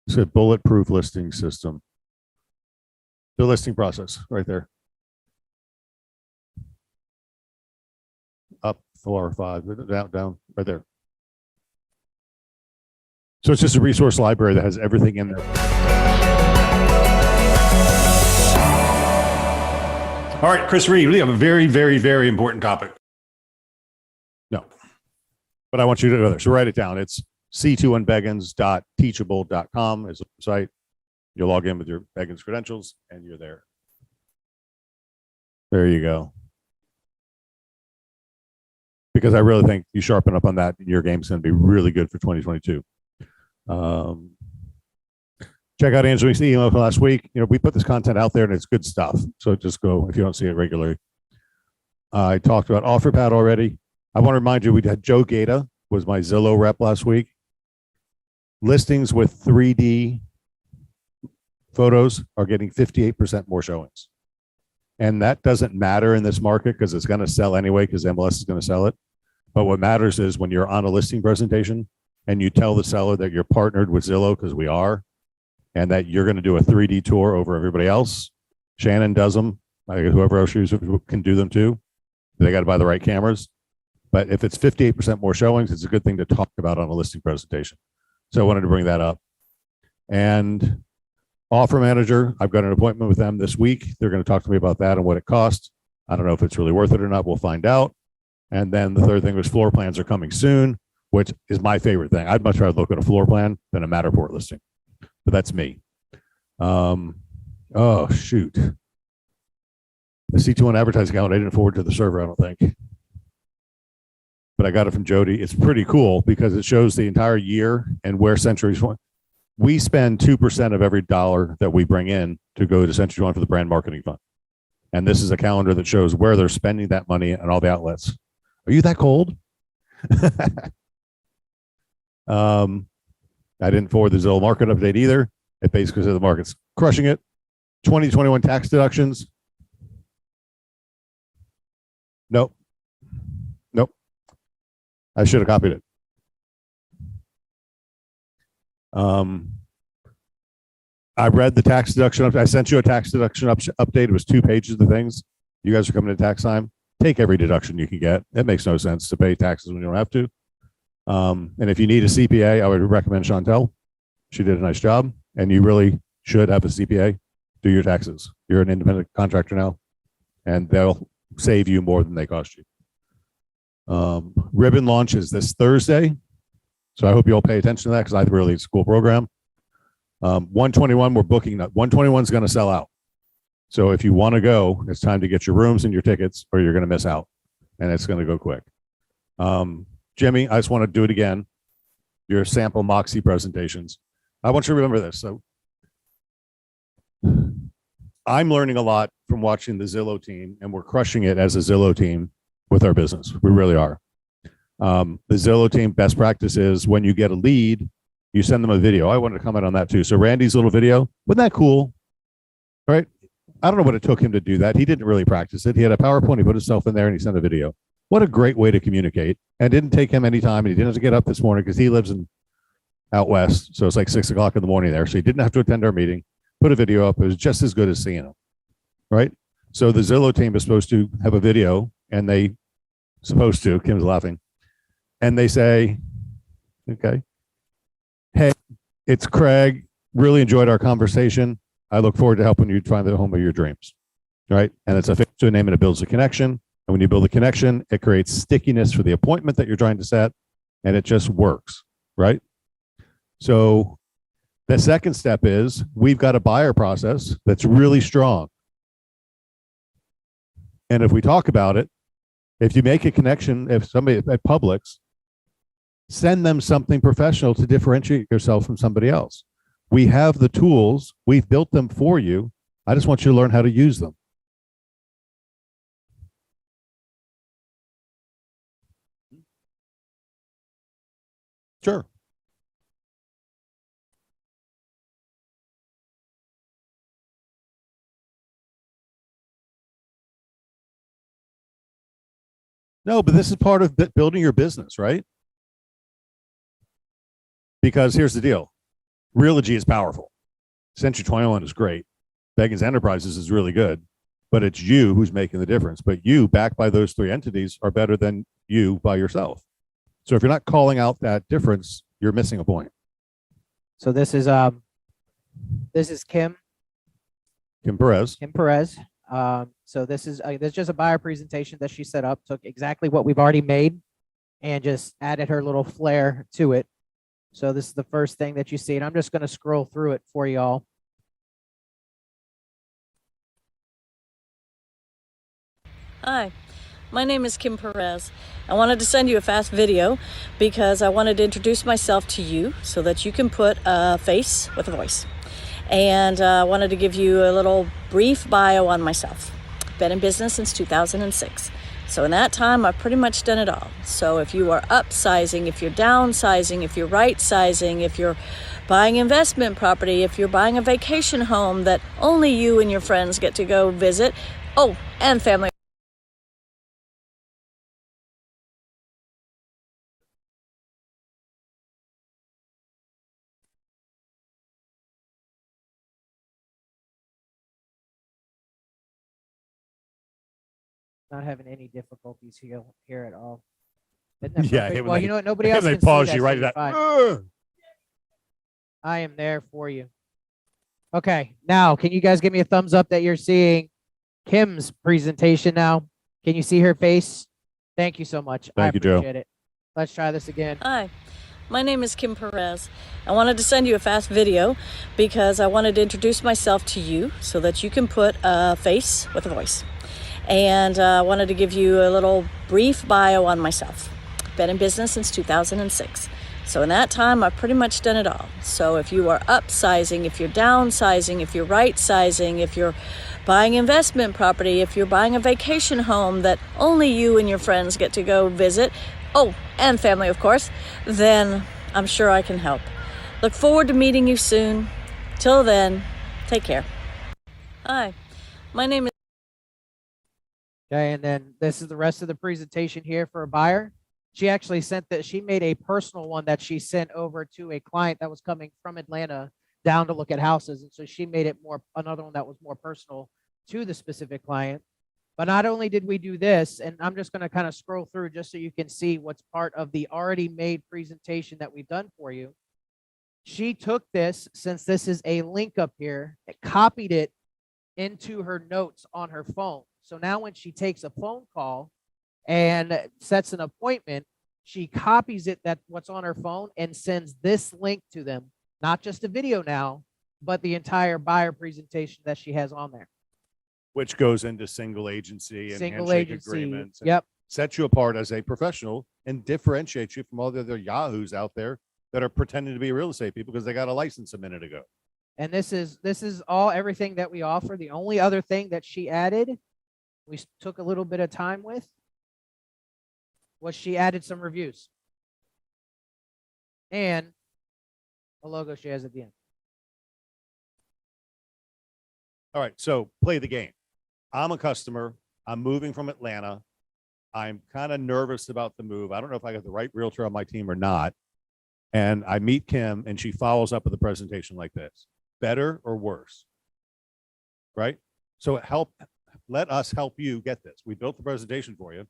It's a bulletproof listing system. The listing process right there. Up 4 or 5, down, right there. So it's just a resource library that has everything in there. All right, Chris Reed, we have a very, very, very important topic. No, but I want you to go there. So write it down. It's c21beggins.teachable.com is the site. You'll log in with your Beggins credentials and you're there. There you go. Because I really think you sharpen up on that, your game's going to be really good for 2022. Check out Angelique's email from last week. You know, we put this content out there and it's good stuff. So just go if you don't see it regularly. I talked about OfferPad already. I want to remind you, we had Joe Gata was my Zillow rep last week. Listings with 3D photos are getting 58% more showings. And that doesn't matter in this market because it's going to sell anyway because MLS is going to sell it. But what matters is when you're on a listing presentation and you tell the seller that you're partnered with Zillow, because we are, and that you're going to do a 3D tour over everybody else. Shannon does them. Whoever else can do them too. They got to buy the right cameras. But if it's 58% more showings, it's a good thing to talk about on a listing presentation. So I wanted to bring that up. And Offer Manager, I've got an appointment with them this week. They're going to talk to me about that and what it costs. I don't know if it's really worth it or not. We'll find out. And then the third thing was floor plans are coming soon, which is my favorite thing. I'd much rather look at a floor plan than a Matterport listing. But that's me. Oh, shoot. The C21 advertising account, I didn't forward to the server, I don't think. But I got it from Jody. It's pretty cool because it shows the entire year and where Century's we spend 2% of every dollar that we bring in to go to Century 21 for the brand marketing fund. And this is a calendar that shows where they're spending that money and all the outlets. Are you that cold? I didn't forward the Zillow market update either. It basically said the market's crushing it. 2021 tax deductions. Nope. I should have copied it. I read the tax deduction. I sent you a tax deduction update. It was 2 pages of the things. You guys are coming to tax time. Take every deduction you can get. It makes no sense to pay taxes when you don't have to. And if you need a CPA, I would recommend Chantel. She did a nice job, and you really should have a CPA do your taxes. You're an independent contractor now, and they'll save you more than they cost you. Ribbon launch is this Thursday, so I hope you all pay attention to that because I really it's a cool program. 121, we're booking that. 121 is going to sell out. So if you want to go, it's time to get your rooms and your tickets, or you're going to miss out, and it's going to go quick. Jimmy, I just want to do it again. Your sample Moxie presentations. I want you to remember this. So I'm learning a lot from watching the Zillow team, and we're crushing it as a Zillow team with our business. We really are. The Zillow team best practice is when you get a lead, you send them a video. I wanted to comment on that too. So Randy's little video, wasn't that cool? Right? I don't know what it took him to do that. He didn't really practice it. He had a PowerPoint, he put himself in there and he sent a video. What a great way to communicate. And it didn't take him any time, and he didn't have to get up this morning because he lives out west. So it's like 6 o'clock in the morning there. So he didn't have to attend our meeting, put a video up. It was just as good as seeing him. Right? So the Zillow team is supposed to have a video, and Kim's laughing. And they say, okay, hey, it's Craig. Really enjoyed our conversation. I look forward to helping you find the home of your dreams. Right? And it's a face to a name, and it builds a connection. And when you build a connection, it creates stickiness for the appointment that you're trying to set, and it just works, right? So the second step is we've got a buyer process that's really strong. And if we talk about it, if you make a connection, if somebody at Publix, send them something professional to differentiate yourself from somebody else. We have the tools. We've built them for you. I just want you to learn how to use them. Sure. No, but this is part of building your business, right? Because here's the deal. Realogy is powerful. Century 21 is great. Beggins Enterprises is really good, but it's you who's making the difference. But you, backed by those 3 entities, are better than you by yourself. So if you're not calling out that difference, you're missing a point. So this is Kim Perez. So this is just a buyer presentation that she set up, took exactly what we've already made and just added her little flair to it. So this is the first thing that you see, and I'm just going to scroll through it for y'all. Hi, my name is Kim Perez. I wanted to send you a fast video because I wanted to introduce myself to you so that you can put a face with a voice. And I wanted to give you a little brief bio on myself. Been in business since 2006. So in that time, I've pretty much done it all. So if you are upsizing, if you're downsizing, if you're right sizing, if you're buying investment property, if you're buying a vacation home that only you and your friends get to go visit, oh, and family. Not having any difficulties here at all. Isn't that Yeah, perfect? when Well, they- you know what? Nobody else they can see pause that, you so right you're at that. fine. "Ugh." I am there for you. Okay, now can you guys give me a thumbs up that you're seeing Kim's presentation now? Can you see her face? Thank you so much. I Thank you, Joe. appreciate it. Let's try this again. Hi, my name is Kim Perez. I wanted to send you a fast video because I wanted to introduce myself to you so that you can put a face with a voice. And I wanted to give you a little brief bio on myself. Been in business since 2006. So in that time, I've pretty much done it all. So if you are upsizing, if you're downsizing, if you're right sizing, if you're buying investment property, if you're buying a vacation home that only you and your friends get to go visit, oh, and family, of course, then I'm sure I can help. Look forward to meeting you soon. Till then, take care. Hi, my name is... Okay, and then this is the rest of the presentation here for a buyer. She actually sent that, she made a personal one that she sent over to a client that was coming from Atlanta down to look at houses. And so she made it more, another one that was more personal to the specific client. But not only did we do this, and I'm just going to kind of scroll through just so you can see what's part of the already made presentation that we've done for you. She took this, since this is a link up here, and copied it into her notes on her phone. So now when she takes a phone call and sets an appointment, she copies it, that what's on her phone, and sends this link to them, not just a video now, but the entire buyer presentation that she has on there. Which goes into single agency and Single handshake agency. agreements. and Yep. Sets you apart as a professional and differentiates you from all the other yahoos out there that are pretending to be real estate people because they got a license a minute ago. And this is all, everything that we offer. The only other thing that she added, we took a little bit of time with, was she added some reviews and a logo she has at the end. All right, so play the game. I'm a customer. I'm moving from Atlanta. I'm kind of nervous about the move. I don't know if I got the right realtor on my team or not. And I meet Kim and she follows up with a presentation like this. Better or worse? Right? So let us help you get this. We built the presentation for you.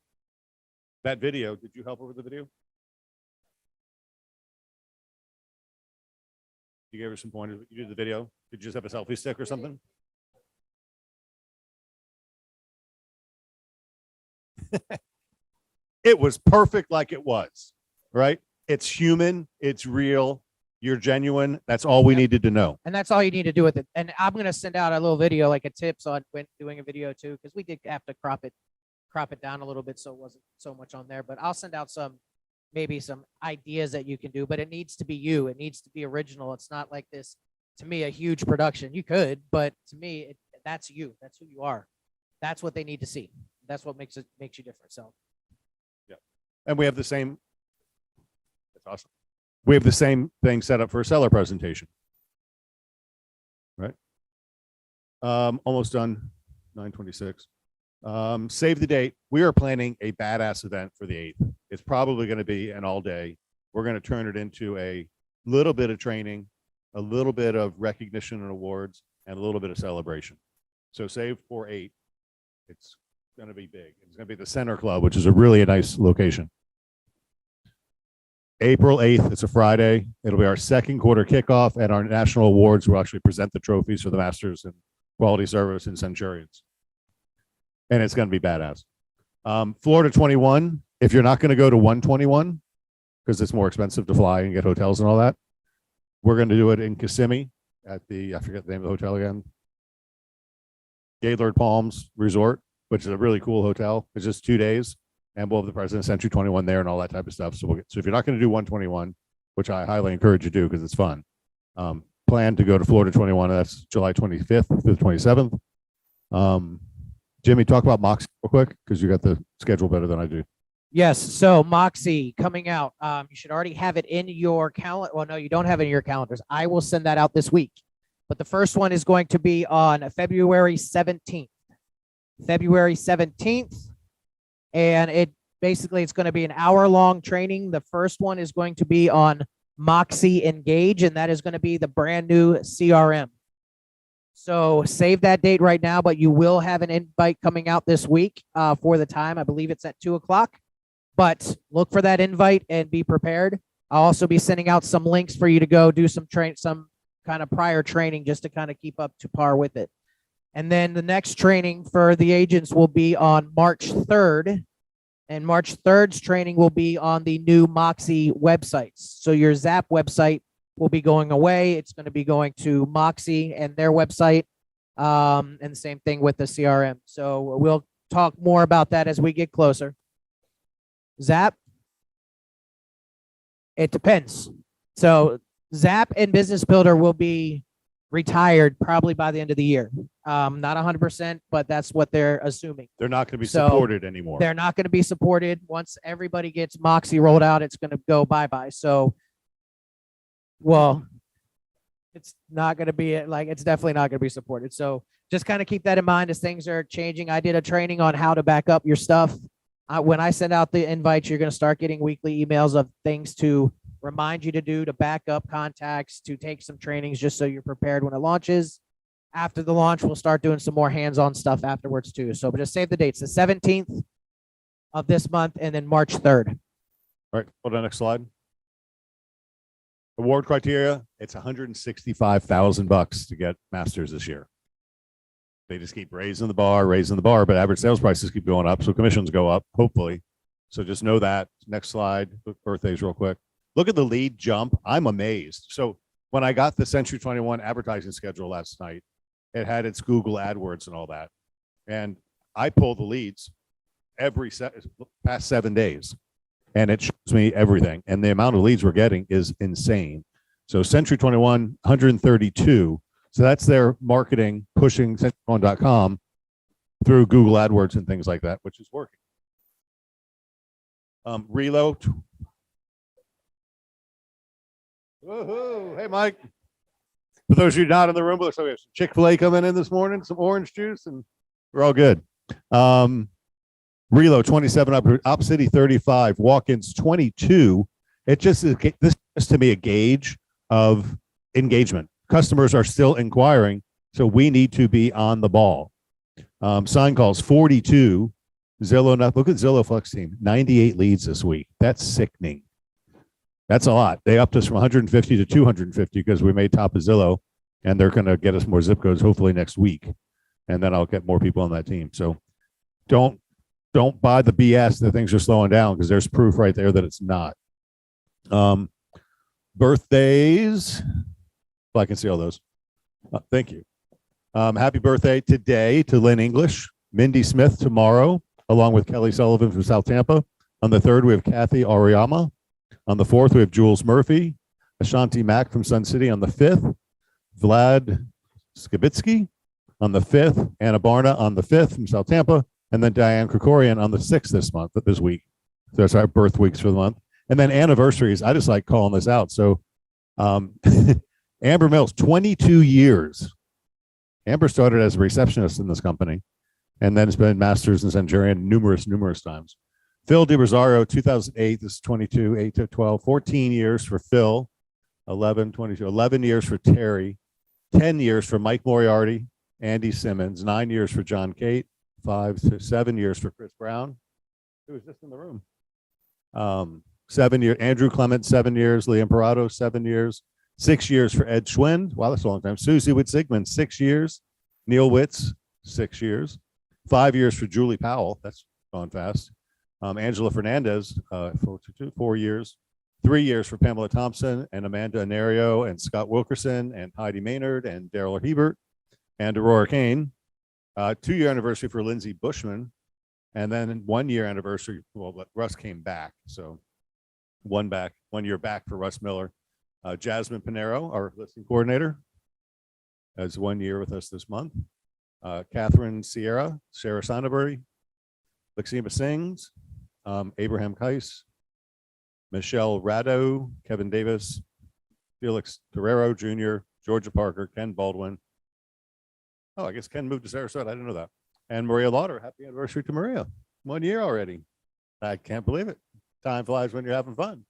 That video, did you help her with the video? You gave her some pointers. You did the video. Did you just have a selfie stick or something? It was perfect like it was, right? It's human. It's real. You're genuine. That's all we needed to know. And that's all you need to do with it. And I'm going to send out a little video, like a tips on when doing a video too, because we did have to crop it down a little bit so it wasn't so much on there. But I'll send out maybe some ideas that you can do, but it needs to be you. It needs to be original. It's not like this, to me, a huge production. You could, but to me, that's you. That's who you are. That's what they need to see. That's what makes you different. So, yeah. And we have the same. That's awesome. We have the same thing set up for a seller presentation. Right. Almost done. 9:26. Save the date. We are planning a badass event for the 8th. It's probably going to be an all day. We're going to turn it into a little bit of training, a little bit of recognition and awards, and a little bit of celebration. So save for 8. It's going to be big. It's going to be the Center Club, which is a really nice location. April 8th, it's a Friday. It'll be our second quarter kickoff and our national awards. We'll actually present the trophies for the Masters and Quality Service and Centurions. And it's going to be badass. Florida 21, if you're not going to go to 121, because it's more expensive to fly and get hotels and all that, we're going to do it in Kissimmee at I forget the name of the hotel again, Gaylord Palms Resort, which is a really cool hotel. It's just 2 days. And we'll have the President Century 21 there and all that type of stuff. So so if you're not going to do 121, which I highly encourage you to do because it's fun, plan to go to Florida 21. That's July 25th through the 27th. Jimmy, talk about Moxie real quick because you got the schedule better than I do. yes. So Moxie coming out. You should already have it in your calendar. Well, no, you don't have it in your calendars. I will send that out this week. But the first one is going to be on February 17th. February 17th. And it's going to be an hour-long training. The first one is going to be on Moxie Engage, and that is going to be the brand new CRM. So save that date right now, but you will have an invite coming out this week for the time. I believe it's at 2:00. But look for that invite and be prepared. I'll also be sending out some links for you to go do some kind of prior training just to kind of keep up to par with it. And then the next training for the agents will be on March 3rd. And March 3rd's training will be on the new Moxie websites. So your Zap website will be going away. It's going to be going to Moxie and their website. And the same thing with the CRM. So we'll talk more about that as we get closer. Zap? It depends. So Zap and Business Builder will be retired probably by the end of the year. Not 100%, but that's what they're assuming. They're not going to be So, supported anymore. They're not going to be supported. Once everybody gets Moxie rolled out, it's going to go bye-bye. So, well, it's not going to be like, it's definitely not going to be supported. So just kind of keep that in mind as things are changing. I did a training on how to back up your stuff. When I send out the invites, you're going to start getting weekly emails of things to remind you to do, to back up contacts, to take some trainings just so you're prepared when it launches. After the launch, we'll start doing some more hands-on stuff afterwards too. So, but just save the dates, the 17th of this month and then March 3rd. All right, hold on, next slide. Award criteria, it's $165,000 to get masters this year. They just keep raising the bar, but average sales prices keep going up, so commissions go up, hopefully. So just know that. Next slide, look birthdays real quick. Look at the lead jump. I'm amazed. So when I got the Century 21 advertising schedule last night, it had its Google AdWords and all that. And I pull the leads every past 7 days. And it shows me everything. And the amount of leads we're getting is insane. So Century 21, 132. So that's their marketing pushing century21.com through Google AdWords and things like that, which is working. Reload. Woohoo. Hey, Mike. For those of you not in the room, looks like we have some Chick-fil-A coming in this morning, some orange juice, and we're all good. Reload 27, Op City 35, walk-ins 22. It just is, this is to me a gauge of engagement. Customers are still inquiring, so we need to be on the ball. Sign calls 42. Zillow, look at Zillow Flex Team, 98 leads this week. That's sickening. That's a lot. They upped us from 150 to 250 because we made top of Zillow, and they're going to get us more zip codes hopefully next week, and then I'll get more people on that team. So don't buy the BS that things are slowing down, because there's proof right there that it's not. Birthdays. Well, I can see all those. Thank you. Happy birthday today to Lynn English, Mindy Smith tomorrow, along with Kelly Sullivan from South Tampa. On the 3rd, we have Kathy Ariyama. On the 4th, we have Jules Murphy, Ashanti Mack from Sun City. On the 5th, Vlad Skibitsky. On the 5th, Anna Barna on the 5th from South Tampa. And then Diane Krikorian on the 6th this week. So that's our birth weeks for the month. And then anniversaries. I just like calling this out. So Amber Mills, 22 years. Amber started as a receptionist in this company and then has been masters in Centurion numerous times. Phil DiRosario, 2008, this is 22, 8 to 12, 14 years for Phil, 11 years for Terry, 10 years for Mike Moriarty, Andy Simmons, 9 years for John Cate, 5 to 7 years for Chris Brown, who was just in the room. 7 years, Andrew Clement, 7 years, Liam Parado, 7 years, 6 years for Ed Schwind. Wow, that's a long time. Susie Witt-Sigmund, 6 years. Neil Witz, 6 years. 5 years for Julie Powell. That's gone fast. Angela Fernandez, 4 years. 3 years for Pamela Thompson and Amanda Anario and Scott Wilkerson and Heidi Maynard and Daryl Hebert and Aurora Kane. 2-year anniversary for Lindsay Bushman. And then 1 year anniversary. Well, Russ came back. So 1 year back for Russ Miller. Jasmine Pinero, our listing coordinator, has 1 year with us this month. Catherine Sierra, Sarah Sonneberry, Laxima Sings, Abraham Keiss, Michelle Rado, Kevin Davis, Felix Guerrero Jr., Georgia Parker, Ken Baldwin. Oh, I guess Ken moved to Sarasota. I didn't know that. And Maria Lauder. Happy anniversary to Maria. 1 year already. I can't believe it. Time flies when you're having fun.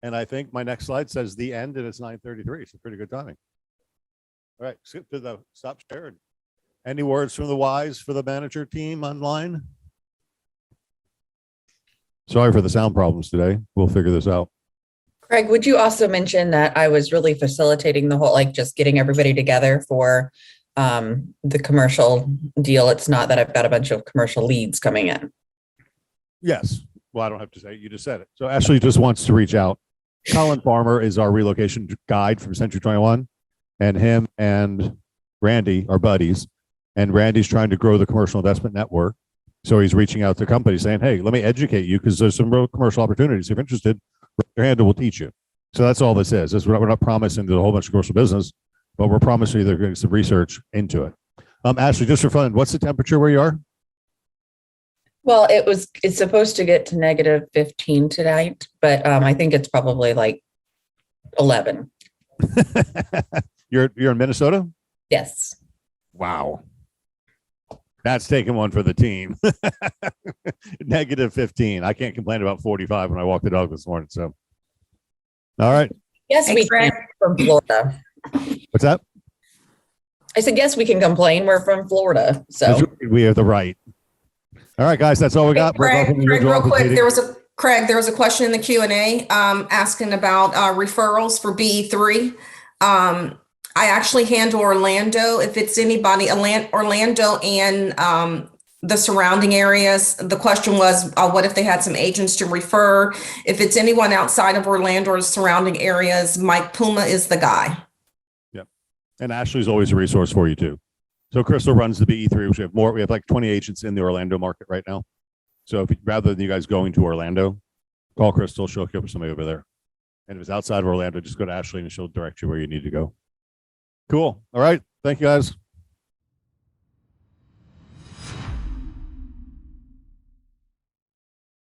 And I think my next slide says the end, and it's 9:33. So pretty good timing. All right, skip to the stop share. Any words from the wise for the manager team online? Sorry for the sound problems today. We'll figure this out. Craig, would you also mention that I was really facilitating the whole, like just getting everybody together for the commercial deal? It's not that I've got a bunch of commercial leads coming in. Yes. Well, I don't have to say it. You just said it. So Ashley just wants to reach out. Colin Farmer is our relocation guide from Century 21, and him and Randy are buddies. And Randy's trying to grow the commercial investment network. So he's reaching out to companies saying, hey, let me educate you because there's some real commercial opportunities. If you're interested, raise your hand and we'll teach you. So that's all this is. We're not promising there's a whole bunch of commercial business, but we're promising you they're getting some research into it. Ashley, just for fun, what's the temperature where you are? Well, it's supposed to get to -15 tonight, but I think it's probably like 11. You're in Minnesota? Yes. Wow. That's taking one for the team. -15. I can't complain about 45 when I walked the dog this morning. So, all right. Yes, Hey, we Fred. can from Florida. What's that? I said, yes, we can complain. We're from Florida. So We have the right. All right, guys, that's all we got. Craig, Welcome to your Craig, real office quick, meeting. there was a question in the Q&A asking about referrals for BE3. I actually handle Orlando. If it's anybody, Orlando and the surrounding areas, the question was, what if they had some agents to refer? If it's anyone outside of Orlando or surrounding areas, Mike Puma is the guy. Yep. And Ashley's always a resource for you too. So Crystal runs the BE3, which we have like 20 agents in the Orlando market right now. So rather than you guys going to Orlando, call Crystal, she'll hook you up with somebody over there. And if it's outside of Orlando, just go to Ashley and she'll direct you where you need to go. Cool. All right. Thank you guys.